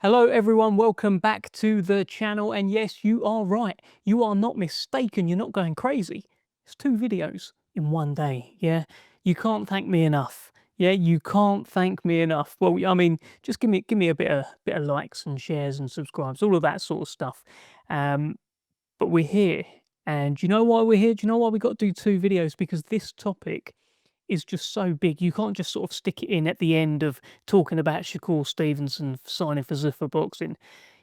Hello everyone, welcome back to the channel, and yes, you are right. You are not mistaken, you're not going crazy. It's 2 videos in 1 day, yeah? You can't thank me enough. Yeah, you can't thank me enough. Well, I mean, just give me a bit of likes and shares and subscribes, all of that sort of stuff. Um, but we're here, and do you know why we're here? Do you know why we got to do 2 videos? Because this topic is just so big. You can't just sort of stick it in at the end of talking about Shakur Stevenson signing for Zuffa Boxing.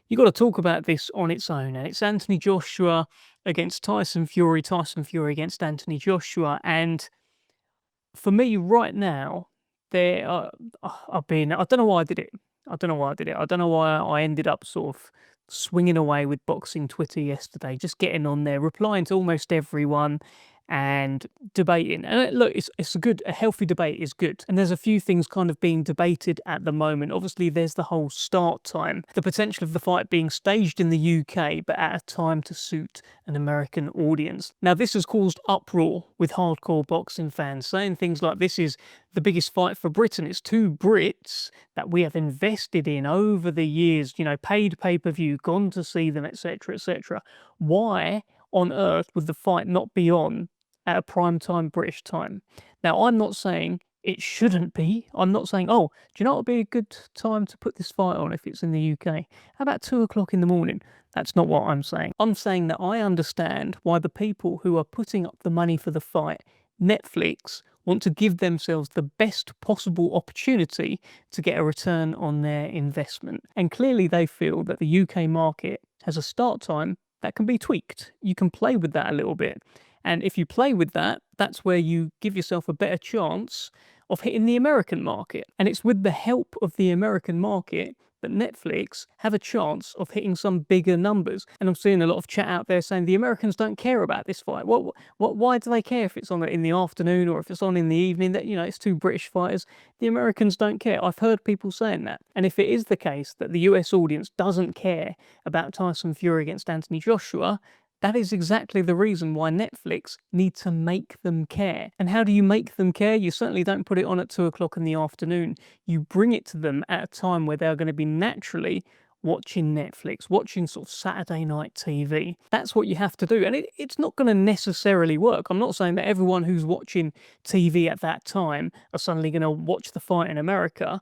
You got to talk about this on its own, and it's Anthony Joshua against Tyson Fury, Tyson Fury against Anthony Joshua, and for me right now, there are, I've been, I don't know why I did it. I don't know why I did it. I don't know why I ended up sort of swinging away with boxing Twitter yesterday, just getting on there, replying to almost everyone and debating. And look, it's a healthy debate is good. And there's a few things kind of being debated at the moment. Obviously, there's the whole start time, the potential of the fight being staged in the UK, but at a time to suit an American audience. Now, this has caused uproar with hardcore boxing fans saying things like this is the biggest fight for Britain. It's 2 Brits that we have invested in over the years, paid pay-per-view, gone to see them, etc., etc. Why on earth would the fight not be on at a prime time British time? Now, I'm not saying it shouldn't be. I'm not saying, oh, do you know what would be a good time to put this fight on if it's in the UK? How about 2 o'clock in the morning? That's not what I'm saying. I'm saying that I understand why the people who are putting up the money for the fight, Netflix, want to give themselves the best possible opportunity to get a return on their investment. And clearly they feel that the UK market has a start time that can be tweaked. You can play with that a little bit. And if you play with that, that's where you give yourself a better chance of hitting the American market. And it's with the help of the American market that Netflix have a chance of hitting some bigger numbers. And I'm seeing a lot of chat out there saying the Americans don't care about this fight. Why do they care if it's on in the afternoon or if it's on in the evening? That it's 2 British fighters. The Americans don't care. I've heard people saying that. And if it is the case that the US audience doesn't care about Tyson Fury against Anthony Joshua, that is exactly the reason why Netflix need to make them care. And how do you make them care? You certainly don't put it on at 2 o'clock in the afternoon. You bring it to them at a time where they're going to be naturally watching Netflix, watching sort of Saturday night TV. That's what you have to do. And it's not going to necessarily work. I'm not saying that everyone who's watching TV at that time are suddenly going to watch the fight in America.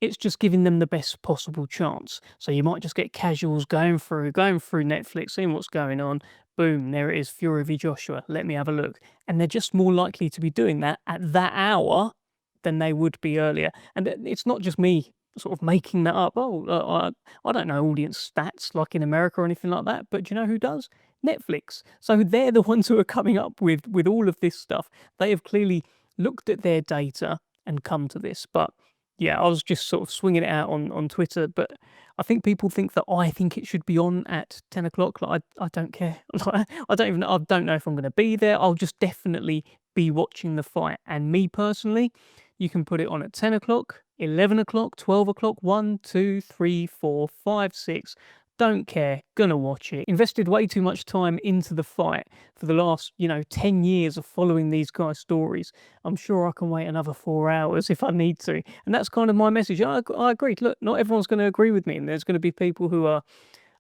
It's just giving them the best possible chance. So you might just get casuals going through Netflix, seeing what's going on. Boom, there it is, Fury v Joshua. Let me have a look. And they're just more likely to be doing that at that hour than they would be earlier. And it's not just me sort of making that up. Oh, I don't know audience stats like in America or anything like that. But do you know who does? Netflix. So they're the ones who are coming up with all of this stuff. They have clearly looked at their data and come to this. But yeah, I was just sort of swinging it out on Twitter, but I think people think that I think it should be on at 10 o'clock. Like, I don't care. Like, I don't know if I'm going to be there. I'll just definitely be watching the fight. And me personally, you can put it on at 10 o'clock, 11 o'clock, 12 o'clock, 1, 2, 3, 4, 5, 6. Don't care, gonna watch it. Invested way too much time into the fight for the last, 10 years of following these guys' stories. I'm sure I can wait another 4 hours if I need to. And that's kind of my message. I agree. Look, not everyone's going to agree with me. And there's going to be people who are,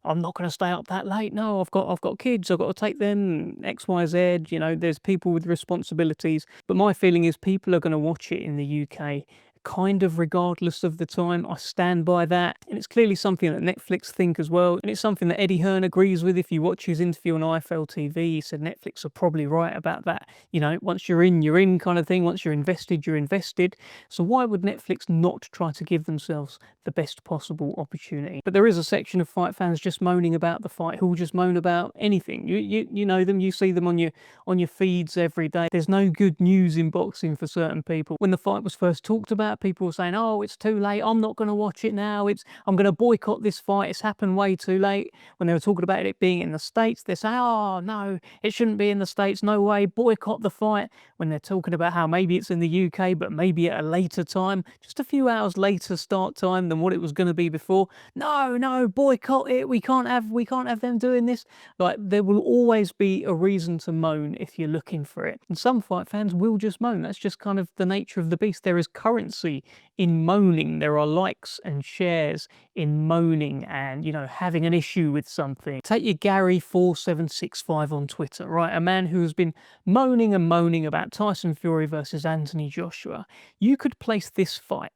I'm not going to stay up that late. No, I've got kids. I've got to take them X, Y, Z. There's people with responsibilities. But my feeling is people are going to watch it in the UK kind of regardless of the time. I stand by that. And it's clearly something that Netflix think as well. And it's something that Eddie Hearn agrees with. If you watch his interview on IFL TV, he said Netflix are probably right about that. Once you're in kind of thing. Once you're invested, you're invested. So why would Netflix not try to give themselves the best possible opportunity? But there is a section of fight fans just moaning about the fight who will just moan about anything. You know them, you see them on your feeds every day. There's no good news in boxing for certain people. When the fight was first talked about, people were saying, oh, it's too late, I'm not going to watch it now, I'm going to boycott this fight, it's happened way too late. When they were talking about it being in the States, they say, oh no, it shouldn't be in the States, no way, boycott the fight. When they're talking about how maybe it's in the UK, but maybe at a later time, just a few hours later start time than what it was going to be before, no, boycott it, we can't have them doing this. Like, there will always be a reason to moan if you're looking for it. And some fight fans will just moan. That's just kind of the nature of the beast. There is currency frequency in moaning. There are likes and shares in moaning and, having an issue with something. Take your Gary4765 on Twitter, right? A man who has been moaning and moaning about Tyson Fury versus Anthony Joshua. You could place this fight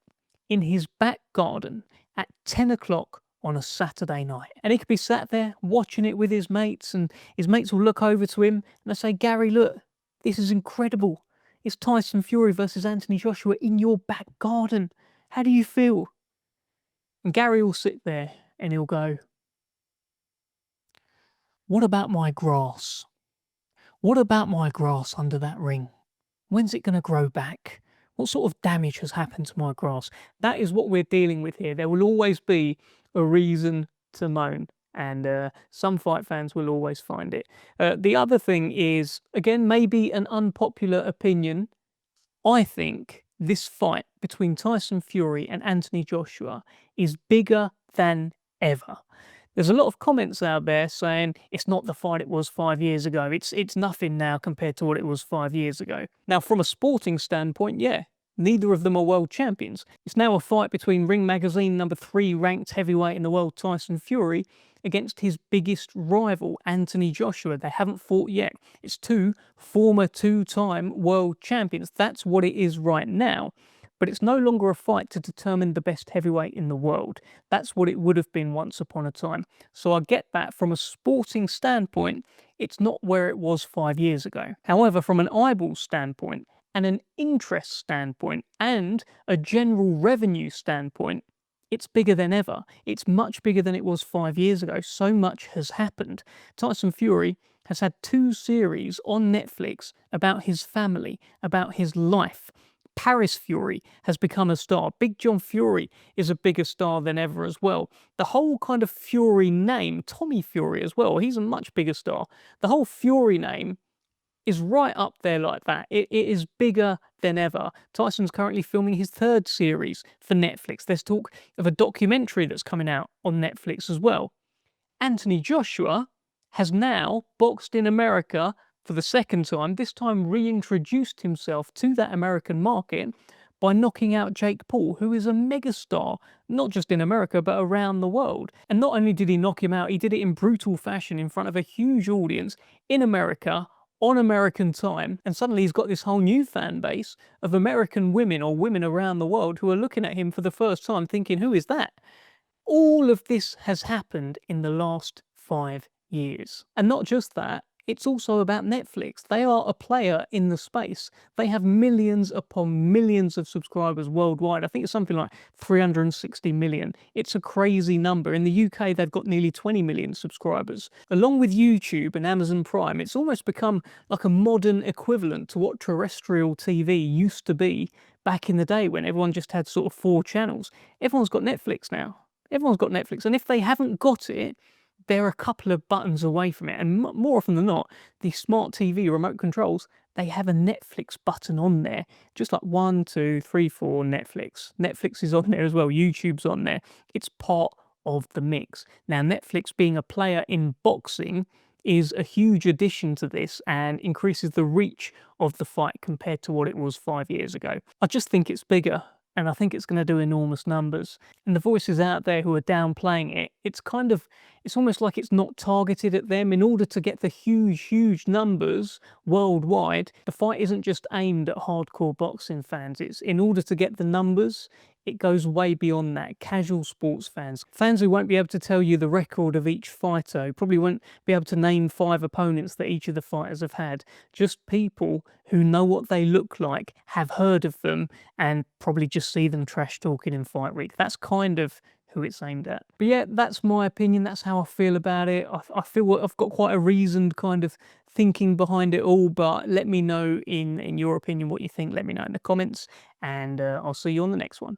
in his back garden at 10 o'clock on a Saturday night. And he could be sat there watching it with his mates, and his mates will look over to him and they say, Gary, look, this is incredible. It's Tyson Fury versus Anthony Joshua in your back garden. How do you feel? And Gary will sit there and he'll go, what about my grass? What about my grass under that ring? When's it going to grow back? What sort of damage has happened to my grass? That is what we're dealing with here. There will always be a reason to moan, and some fight fans will always find it. The other thing is, again, maybe an unpopular opinion. I think this fight between Tyson Fury and Anthony Joshua is bigger than ever. There's a lot of comments out there saying it's not the fight it was 5 years ago. It's nothing now compared to what it was 5 years ago. Now, from a sporting standpoint, yeah, neither of them are world champions. It's now a fight between Ring Magazine #3 ranked heavyweight in the world, Tyson Fury, against his biggest rival, Anthony Joshua. They haven't fought yet. It's two former two-time world champions. That's what it is right now. But it's no longer a fight to determine the best heavyweight in the world. That's what it would have been once upon a time. So I get that from a sporting standpoint, it's not where it was 5 years ago. However, from an eyeball standpoint and an interest standpoint and a general revenue standpoint, it's bigger than ever. It's much bigger than it was 5 years ago. So much has happened. Tyson Fury has had 2 series on Netflix about his family, about his life. Paris Fury has become a star. Big John Fury is a bigger star than ever as well. The whole kind of Fury name, Tommy Fury as well, he's a much bigger star. The whole Fury name is right up there like that. It is bigger than ever. Tyson's currently filming his 3rd series for Netflix. There's talk of a documentary that's coming out on Netflix as well. Anthony Joshua has now boxed in America for the 2nd time, this time reintroduced himself to that American market by knocking out Jake Paul, who is a megastar, not just in America, but around the world. And not only did he knock him out, he did it in brutal fashion in front of a huge audience in America, on American time, and suddenly he's got this whole new fan base of American women or women around the world who are looking at him for the first time thinking, who is that? All of this has happened in the last 5 years. And not just that, it's also about Netflix. They are a player in the space. They have millions upon millions of subscribers worldwide. I think it's something like 360 million. It's a crazy number. In the UK, they've got nearly 20 million subscribers. Along with YouTube and Amazon Prime, it's almost become like a modern equivalent to what terrestrial TV used to be back in the day when everyone just had sort of 4 channels. Everyone's got Netflix now. Everyone's got Netflix. And if they haven't got it, they're a couple of buttons away from it. And more often than not, the smart TV remote controls, they have a Netflix button on there. Just like 1, 2, 3, 4, Netflix. Netflix is on there as well. YouTube's on there. It's part of the mix. Now, Netflix being a player in boxing is a huge addition to this and increases the reach of the fight compared to what it was 5 years ago. I just think it's bigger. And I think it's going to do enormous numbers. And the voices out there who are downplaying it, it's almost like it's not targeted at them. In order to get the huge numbers worldwide, the fight isn't just aimed at hardcore boxing fans. It's in order to get the numbers, it goes way beyond that. Casual sports fans, fans who won't be able to tell you the record of each fighter, who probably won't be able to name 5 opponents that each of the fighters have had. Just people who know what they look like, have heard of them, and probably just see them trash talking in Fight Week. That's kind of who it's aimed at. But yeah, that's my opinion. That's how I feel about it. I feel I've got quite a reasoned kind of thinking behind it all, but let me know in your opinion what you think. Let me know in the comments, and I'll see you on the next one.